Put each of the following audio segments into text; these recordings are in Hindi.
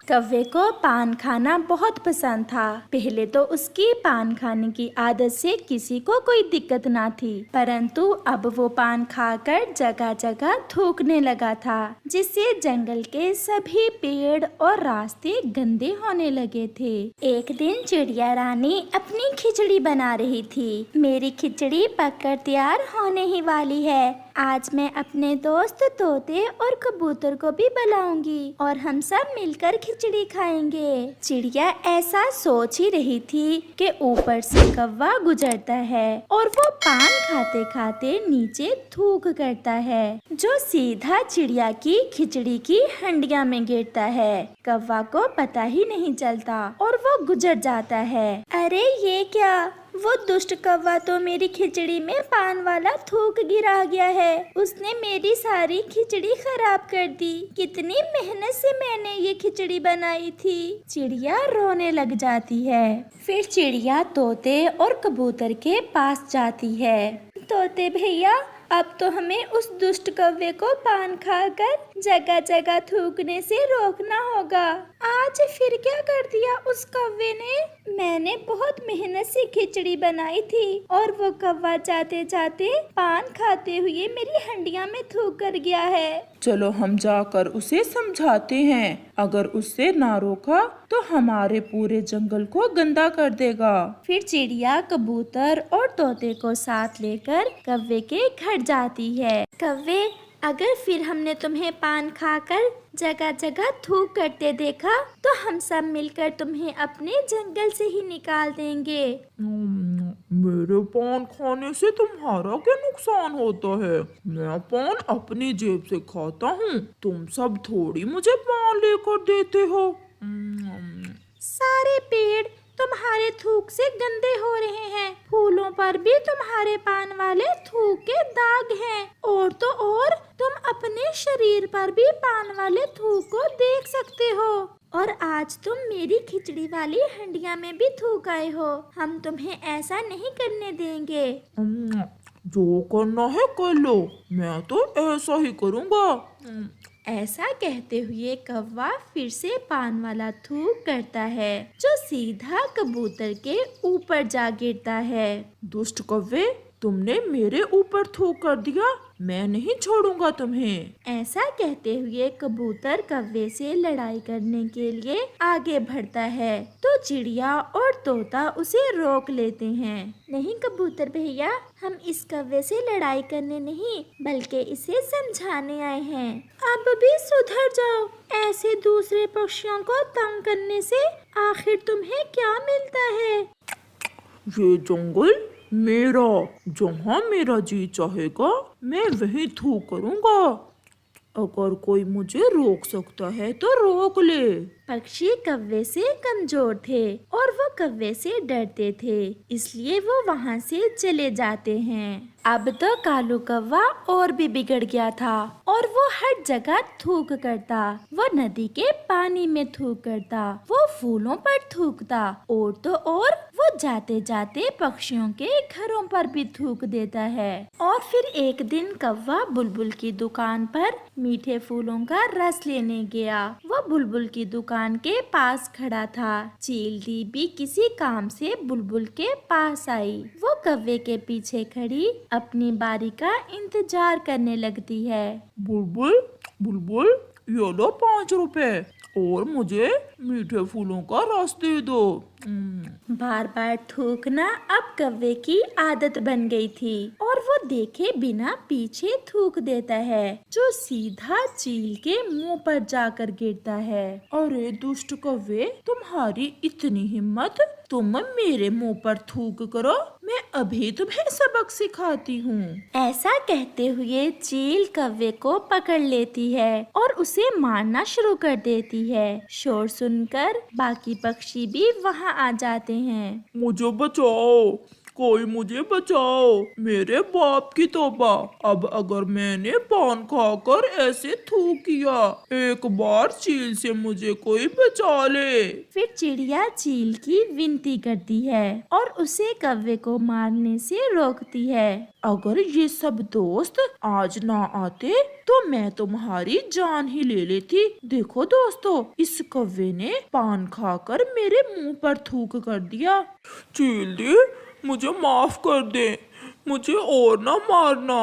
कव्वे को पान खाना बहुत पसंद था। पहले तो उसकी पान खाने की आदत से किसी को कोई दिक्कत ना थी, परंतु अब वो पान खाकर जगह जगह थूकने लगा था, जिससे जंगल के सभी पेड़ और रास्ते गंदे होने लगे थे। एक दिन चिड़िया रानी अपनी खिचड़ी बना रही थी। मेरी खिचड़ी पककर तैयार होने ही वाली है। आज मैं अपने दोस्त तोते और कबूतर को भी बुलाऊंगी और हम सब मिलकर खिचड़ी खाएंगे। चिड़िया ऐसा सोच ही रही थी कि ऊपर से कौवा गुजरता है और वो पान खाते खाते नीचे थूक करता है, जो सीधा चिड़िया की खिचड़ी की हंडिया में गिरता है। कौवा को पता ही नहीं चलता और वो गुजर जाता है। अरे ये क्या, वो दुष्ट कौवा तो मेरी खिचड़ी में पान वाला थूक गिरा गया है। उसने मेरी सारी खिचड़ी खराब कर दी। कितनी मेहनत से मैंने ये खिचड़ी बनाई थी। चिड़िया रोने लग जाती है। फिर चिड़िया तोते और कबूतर के पास जाती है। तोते भैया, अब तो हमें उस दुष्ट कौवे को पान खाकर जगह जगह थूकने से रोकना होगा। आज फिर क्या कर दिया उस कौवे ने? मैंने बहुत मेहनत से खिचड़ी बनाई थी और वो कौवा जाते जाते पान खाते हुए मेरी हंडिया में थूक कर गया है। चलो हम जाकर उसे समझाते हैं। अगर उससे ना रोका तो हमारे पूरे जंगल को गंदा कर देगा। फिर चिड़िया कबूतर और तोते को साथ लेकर कौवे के घर जाती है। कौवे, अगर फिर हमने तुम्हें पान खाकर जगह जगह थूक करते देखा तो हम सब मिलकर तुम्हें अपने जंगल से ही निकाल देंगे। मेरे पान खाने से तुम्हारा क्या नुकसान होता है? मैं पान अपनी जेब से खाता हूँ, तुम सब थोड़ी मुझे पान लेकर देते हो। सारे पेड़ तुम्हारे थूक से गंदे हो रहे हैं। फूलों पर भी तुम्हारे पान वाले थूक के दाग हैं। और तो और तुम अपने शरीर पर भी पान वाले थूक को देख सकते हो। और आज तुम मेरी खिचड़ी वाली हंडिया में भी थूक आए हो। हम तुम्हें ऐसा नहीं करने देंगे। जो करना है कर लो, मैं तो ऐसा ही करूँगा। ऐसा कहते हुए कौवा फिर से पान वाला थूक करता है, जो सीधा कबूतर के ऊपर जा गिरता है। दुष्ट कौवे, तुमने मेरे ऊपर थूक कर दिया, मैं नहीं छोड़ूंगा तुम्हें। ऐसा कहते हुए कबूतर कौवे से लड़ाई करने के लिए आगे बढ़ता है, तो चिड़िया और तोता उसे रोक लेते हैं। नहीं कबूतर भैया, हम इस कौवे से लड़ाई करने नहीं बल्कि इसे समझाने आए हैं। अब भी सुधर जाओ। ऐसे दूसरे पक्षियों को तंग करने से आखिर तुम्हें क्या मिलता है? ये जंगल मेरा, जहाँ मेरा जी चाहेगा मैं वहीं थूक करूँगा। अगर कोई मुझे रोक सकता है तो रोक ले। पक्षी कौवे से कमजोर थे और वो कौवे से डरते थे, इसलिए वो वहाँ से चले जाते हैं। अब तो कालू कौवा और भी बिगड़ गया था और वो हर जगह थूक करता। वो नदी के पानी में थूक करता, वो फूलों पर थूकता और तो और वो जाते जाते पक्षियों के घरों पर भी थूक देता है। और फिर एक दिन कौवा बुलबुल की दुकान पर मीठे फूलों का रस लेने गया। वो बुलबुल की दुकान के पास खड़ा था। चील भी किसी काम से बुलबुल के पास आई। वो कौवे के पीछे खड़ी अपनी बारी का इंतजार करने लगती है। बुलबुल, बुलबुल, ये लो 5 रुपए और मुझे मीठे फूलों का रस दे दो। बार बार थूकना अब कौवे की आदत बन गई थी और वो देखे बिना पीछे थूक देता है, जो सीधा चील के मुंह पर जाकर गिरता है। अरे दुष्ट कौवे, तुम्हारी इतनी हिम्मत, तुम मेरे मुंह पर थूक करो, मैं अभी तुम्हें सबक सिखाती हूँ। ऐसा कहते हुए चील कौवे को पकड़ लेती है और उसे मारना शुरू कर देती है। शोर सुनकर बाकी पक्षी भी वहाँ आ जाते हैं। मुझे बचाओ, कोई मुझे बचाओ, मेरे बाप की तौबा। अब अगर मैंने पान खाकर ऐसे थूक किया, एक बार चील से मुझे कोई बचा ले। फिर चिड़िया चील की विनती करती है और उसे कौवे को मारने से रोकती है। अगर ये सब दोस्त आज ना आते तो मैं तुम्हारी जान ही ले लेती। देखो दोस्तों, इस कौवे ने पान खाकर मेरे मुंह पर थूक कर दिया। चील दी, मुझे माफ कर दे, मुझे और ना मारना।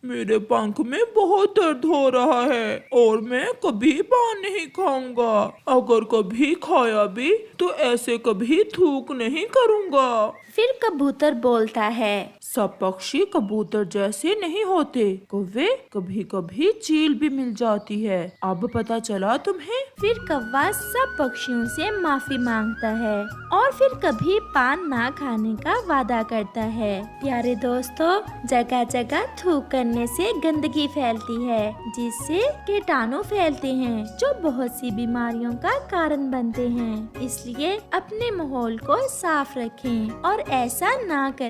मेरे पंख में बहुत दर्द हो रहा है और मैं कभी पान नहीं खाऊंगा। अगर कभी खाया भी तो ऐसे कभी थूक नहीं करूंगा। फिर कबूतर बोलता है, सब पक्षी कबूतर जैसे नहीं होते कौवे, कभी कभी चील भी मिल जाती है। अब पता चला तुम्हें? फिर कौवा सब पक्षियों से माफी मांगता है और फिर कभी पान ना खाने का वादा करता है। प्यारे दोस्तों, जगह जगह थूक करने से गंदगी फैलती है, जिससे कीटाणु फैलते हैं जो बहुत सी बीमारियों का कारण बनते हैं। इसलिए अपने माहौल को साफ रखें और ऐसा ना करें।